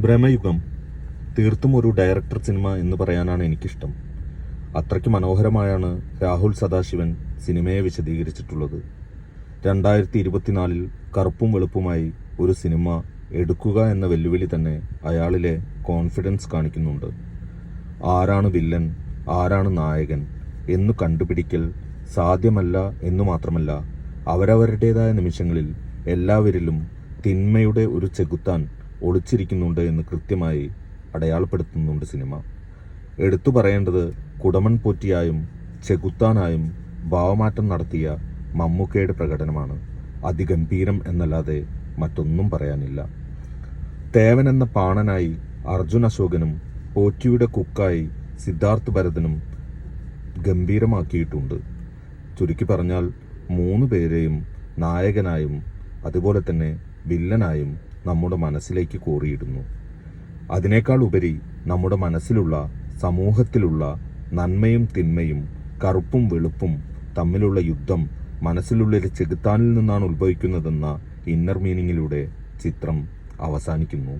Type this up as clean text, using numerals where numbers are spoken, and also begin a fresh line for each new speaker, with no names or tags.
ഭ്രമയുഗം തീർത്തും ഒരു director cinema എന്ന് പറയാനാണ് എനിക്കിഷ്ടം. അത്രയ്ക്ക് മനോഹരമായാണ് രാഹുൽ സദാശിവൻ സിനിമയെ വിശദീകരിച്ചിട്ടുള്ളത്. 2024 കറുപ്പും വെളുപ്പുമായി ഒരു സിനിമ എടുക്കുക എന്ന വെല്ലുവിളി തന്നെ അയാളിലെ കോൺഫിഡൻസ് കാണിക്കുന്നുണ്ട്. ആരാണ് വില്ലൻ, ആരാണ് നായകൻ എന്നു കണ്ടുപിടിക്കൽ സാധ്യമല്ല എന്നു മാത്രമല്ല, അവരവരുടേതായ നിമിഷങ്ങളിൽ എല്ലാവരിലും തിന്മയുടെ ഒരു ചെകുത്താൻ ഒളിച്ചിരിക്കുന്നുണ്ട് എന്ന് കൃത്യമായി അടയാളപ്പെടുത്തുന്നുണ്ട് സിനിമ. എടുത്തു പറയേണ്ടത് കുടമൺ പോറ്റിയായും ചെകുത്താനായും ഭാവമാറ്റം നടത്തിയ മമ്മൂക്കയുടെ പ്രകടനമാണ്. അതിഗംഭീരം എന്നല്ലാതെ മറ്റൊന്നും പറയാനില്ല. തേവൻ എന്ന പാണനായി അർജുൻ അശോകനും പോറ്റിയുടെ കുക്കായി സിദ്ധാർത്ഥ് ഭരതനും ഗംഭീരമാക്കിയിട്ടുണ്ട്. ചുരുക്കി പറഞ്ഞാൽ 3 പേരെയും നായകനായും അതുപോലെ തന്നെ വില്ലനായും നമ്മുടെ മനസ്സിലേക്ക് കോറിയിടുന്നു. അതിനേക്കാൾ ഉപരി നമ്മുടെ മനസ്സിലുള്ള, സമൂഹത്തിലുള്ള നന്മയും തിന്മയും കറുപ്പും വെളുപ്പും തമ്മിലുള്ള യുദ്ധം മനസ്സിലുള്ളൊരു ചെകുത്താനിൽ നിന്നാണ് ഉത്ഭവിക്കുന്നതെന്ന ഇന്നർ മീനിങ്ങിലൂടെ ചിത്രം അവസാനിക്കുന്നു.